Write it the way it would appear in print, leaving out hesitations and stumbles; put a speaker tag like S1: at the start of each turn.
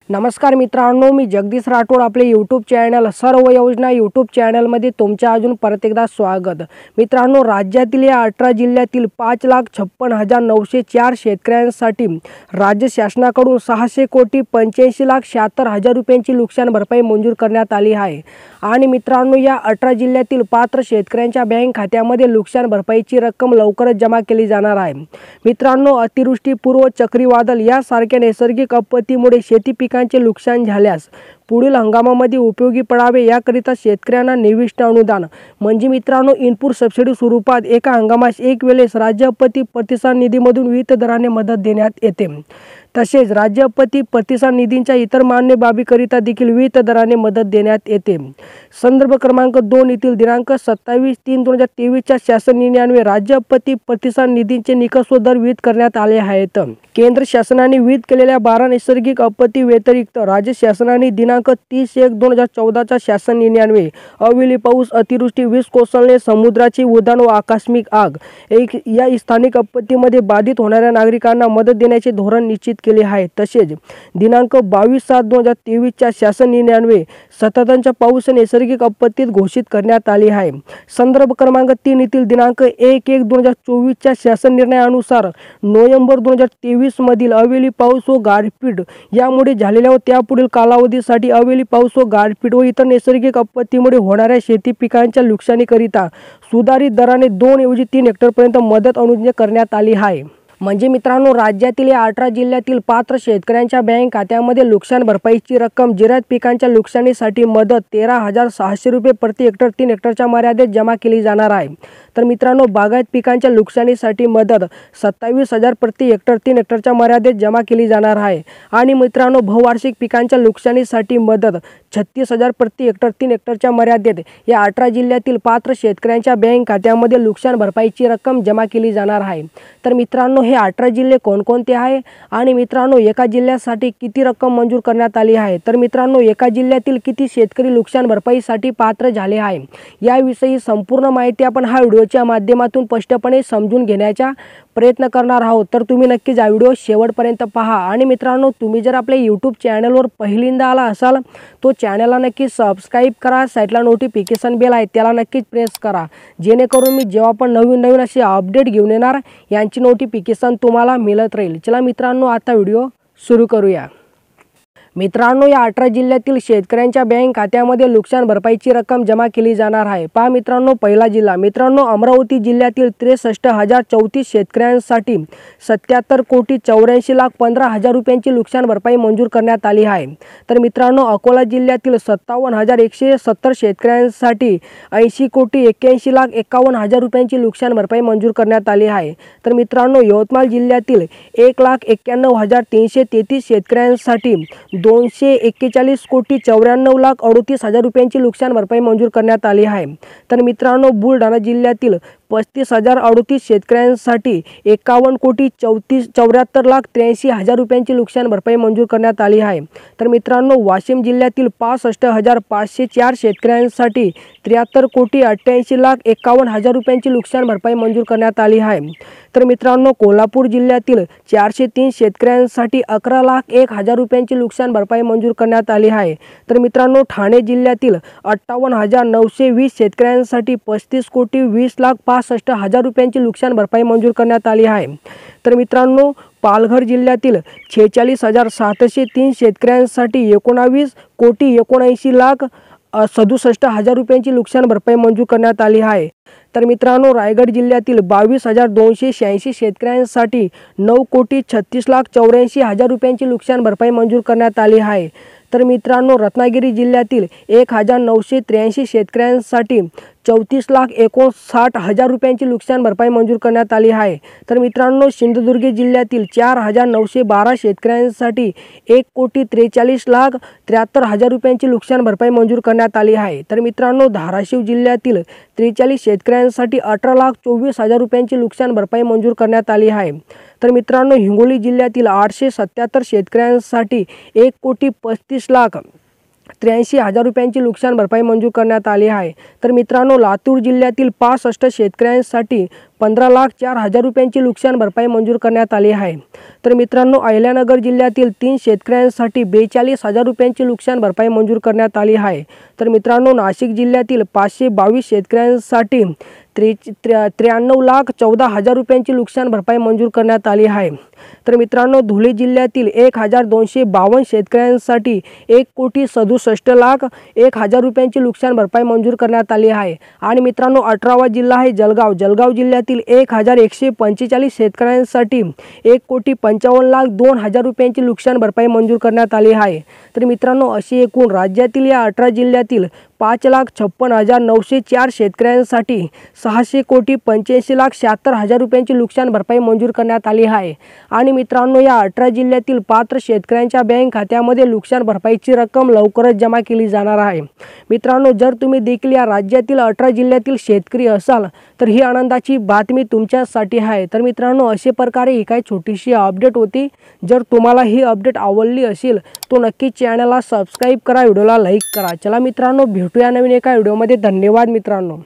S1: नमस्कार मित्रांनो, मी जगदीश राठोड आपले यूट्यूब चॅनल सर्व योजना यूट्यूब चॅनलमध्ये तुमच्या अजून परत एकदा स्वागत। मित्रांनो, राज्यातील या 18 जिल्ह्यातील 5,56,904 शेतकऱ्यांसाठी राज्य शासनाकडून 600,85,76,76,000 रुपयांची नुकसान भरपाई मंजूर करण्यात आली आहे। आणि मित्रांनो, या 18 जिल्ह्यातील पात्र शेतकऱ्यांच्या बँक खात्यामध्ये नुकसान भरपाईची रक्कम लवकरच जमा केली जाणार आहे। मित्रांनो, अतिवृष्टी, पूर्व चक्रीवादळ यासारख्या नैसर्गिक आपत्तीमुळे शेती पिकांचे नुकसान झाल्यास पुढील हंगामामध्ये उपयोगी पडावे याकरिता शेतकऱ्यांना निविष्ट अनुदान म्हणजे मित्रांनो इनपुट सबसिडी स्वरूपात एका हंगामास एक वेळेस राज्य आपत्ती प्रतिसाद निधीमधून विविध दराने मदत देण्यात येते। तसेच राज्य आपत्ती प्रतिसाद निधींच्या इतर मान्य बाबीकरिता देखील विविध दराने मदत देण्यात येते। संदर्भ क्रमांक 2 येथील दिनांक 27/3/2023 च्या शासन निर्णयान्वये राज्य आपत्ती प्रतिसाद निधींचे निकष व दर विहित करण्यात आले आहेत। केंद्र शासनाने विहित केलेल्या 12 नैसर्गिक आपत्ती व्यतिरिक्त राज्य शासनाने दिनांक 30/1/2014 च्या शासन निर्णयान्वये अवेली पाऊस, अतिवृष्टी, वीज कोसळणे, समुद्राची उधाण व आकस्मिक आग या स्थानिक आपत्तीमध्ये बाधित होणाऱ्या नागरिकांना मदत देण्याचे धोरण निश्चित केले आहे। तसेच दिनांक 22/7/2023 च्या शासन निर्णयान्वये सततच्या पाऊस नैसर्गिक आपत्तीत घोषित करण्यात आली आहे। संदर्भ क्रमांक 3 येथील दिनांक 1/1/2024 च्या शासन निर्णयानुसार नोव्हेंबर 2023 मधील अवेली पाऊस व गारपीट यामुळे झालेल्या व त्यापुढील कालावधीसाठी अवेली पाऊस व गारपीट व इतर नैसर्गिक आपत्तीमुळे होणाऱ्या शेती पिकांच्या नुकसानीकरिता सुधारित दराने 2 ऐवजी 3 हेक्टरपर्यंत मदत अनुज्ञ करण्यात आली आहे। म्हणजे मित्रांनो, राज्यातील या 18 जिल्ह्यातील पात्र शेतकऱ्यांच्या बँक खात्यामध्ये नुकसान भरपाईची रक्कम जिरायत पिकांच्या नुकसानीसाठी मदत 13,600 रुपये प्रति हेक्टर 3 हेक्टरच्या मर्यादेत जमा केली जाणार आहे। तर मित्रांनो, बागायत पिकांच्या नुकसानीसाठी मदत 27,000 प्रति हेक्टर 3 हेक्टरच्या मर्यादेत जमा केली जाणार आहे। आणि मित्रांनो, बहुवार्षिक पिकांच्या नुकसानीसाठी मदत 36,000 प्रति हेक्टर 3 हेक्टरच्या मर्यादेत या 18 जिल्ह्यातील पात्र शेतकऱ्यांच्या बँक खात्यामध्ये नुकसान भरपाईची रक्कम जमा केली जाणार आहे। तर मित्रांनो, हे 18 जिल्हे कोणकोणते आहे आणि मित्रांनो एका जिल्ह्यासाठी किती रक्कम मंजूर करण्यात आली आहे, तर मित्रांनो एका जिल्ह्यातील किती शेतकरी नुकसान भरपाईसाठी पात्र झाले आहे याविषयी संपूर्ण माहिती आपण हा व्हिडिओच्या माध्यमातून स्पष्टपणे समजून घेण्याचा प्रयत्न करणार आहोत। तर तुम्ही नक्कीच हा व्हिडिओ शेवटपर्यंत पहा। आणि मित्रांनो, तुम्ही जर आपल्या यूट्यूब चॅनलवर पहिल्यांदा आला असाल तो चॅनलला नक्की सबस्क्राईब करा, साईडला नोटिफिकेशन बेल आहे त्याला नक्कीच प्रेस करा, जेणेकरून मी जेव्हा पण नवीन असे अपडेट घेऊन येणार यांची नोटिफिकेशन तुम्हाला मिळत राहील। चला मित्रांनो, आता व्हिडिओ सुरू करूया। मित्रांनो, या 18 जिल्ह्यातील शेतकऱ्यांच्या बँक खात्यामध्ये नुकसान भरपाईची रक्कम जमा केली जाणार आहे। पहा मित्रांनो, पहिला जिल्हा मित्रांनो अमरावती जिल्ह्यातील 63,034 शेतकऱ्यांसाठी 77,84,15,000 रुपयांची नुकसान भरपाई मंजूर करण्यात आली आहे। तर मित्रांनो, अकोला जिल्ह्यातील 57,170 शेतकऱ्यांसाठी 80,81,51,000 रुपयांची नुकसान भरपाई मंजूर करण्यात आली आहे। तर मित्रांनो, यवतमाळ जिल्ह्यातील 1,91,333 शेतकऱ्यांसाठी 241,94,38,000 रुपयांची नुकसान भरपाई मंजूर करण्यात आली आहे। तर मित्रांनो, बुलढाणा जिल्ह्यातील 35,038 शेतकऱ्यांसाठी 51,74,83,000 रुपयांची नुकसान भरपाई मंजूर करण्यात आली आहे। तर मित्रांनो, वाशिम जिल्ह्यातील 65,504 शेतकऱ्यांसाठी 73,88,51,000 रुपयांची नुकसान भरपाई मंजूर करण्यात आली आहे। तर मित्रांनो, कोल्हापूर जिल्ह्यातील 403 शेतकऱ्यांसाठी 11,01,000 रुपयांची नुकसान भरपाई मंजूर करण्यात आली आहे। तर मित्रांनो, ठाणे जिल्ह्यातील 58,920 शेतकऱ्यांसाठी 35,20,65,000 रुपयांची नुकसान भरपाई मंजूर करण्यात आली आहे। तर मित्रांनो, पालघर जिल्ह्यातील 46,703 शेतकऱ्यांसाठी 19,79,67,000 रुपयांची नुकसान भरपाई मंजूर करण्यात आली आहे। तर मित्रांनो, रायगड जिल्ह्यातील 22,286 शेतकऱ्यांसाठी 9,36,84,000 रुपयांची नुकसान भरपाई मंजूर करण्यात आली आहे। तर मित्रांनो, रत्नागिरी जिल्ह्यातील 1,983 शेतकऱ्यांसाठी 34,59,000 रुपयांची नुकसान भरपाई मंजूर करण्यात आली आहे। तर मित्रांनो, सिंधुदुर्ग जिल्ह्यातील 4,912 शेतकऱ्यांसाठी 1,43,73,000 रुपयांची नुकसान भरपाई मंजूर करण्यात आली आहे। तर मित्रांनो, धाराशिव जिल्ह्यातील 43 शेतकऱ्यांसाठी 18,24,000 रुपयांची नुकसान भरपाई मंजूर करण्यात आली आहे। तर मित्रांनो, हिंगोली जिल्ह्यातील 877 शेतकऱ्यांसाठी 1,35,00,000 83,000 रुपयांची नुकसान भरपाई मंजूर करण्यात आली आहे। तर मित्रांनो, लातूर जिल्ह्यातील 65 शेतकऱ्यांसाठी 15,04,000 रुपयांची नुकसान भरपाई मंजूर करण्यात आली आहे। तर मित्रांनो, अहिल्यानगर जिल्ह्यातील 3 शेतकऱ्यांसाठी 42,000 रुपयांची नुकसान भरपाई मंजूर करण्यात आली आहे। तर मित्रांनो, नाशिक जिल्ह्यातील 522 शेतकऱ्यांसाठी 93,14,000 रुपयांची नुकसान भरपाई मंजूर करण्यात आली आहे। तर मित्रांनो, धुळे जिल्ह्यातील 1,252 शेतकऱ्यांसाठी 1,67,01,000 रुपयांची नुकसान भरपाई मंजूर करण्यात आली आहे। आणि मित्रांनो, 18वा जिल्हा आहे जळगाव। जळगाव जिल्ह्यातील 1,145 शेतकऱ्यांसाठी 1,55,02,000 रुपयांची नुकसान भरपाई मंजूर करण्यात आली आहे। तर मित्रांनो, अशी एकूण राज्यातील या 18 जिल्ह्यातील 5,56,904 शेतकऱ्यांसाठी 600,85,76,000 रुपयांची नुकसान भरपाई मंजूर करण्यात आली आहे। आणि मित्रांनो, या 18 जिल्ह्यातील पात्र शेतकऱ्यांच्या बँक खात्यामध्ये नुकसान भरपाईची रक्कम लवकरच जमा केली जाणार आहे। मित्रांनो, जर तुम्ही देखील या राज्यातील 18 जिल्ह्यातील शेतकरी असाल तर ही आनंदाची बातमी तुमच्यासाठी आहे। तर मित्रांनो, अशा प्रकारे ही काही छोटीशी अपडेट होती। जर तुम्हाला ही अपडेट आवडली असेल तो नक्की चॅनलला सबस्क्राईब करा, व्हिडिओला लाईक करा। चला मित्रांनो, भेटूया नवीन एका व्हिडिओमध्ये। धन्यवाद मित्रांनो।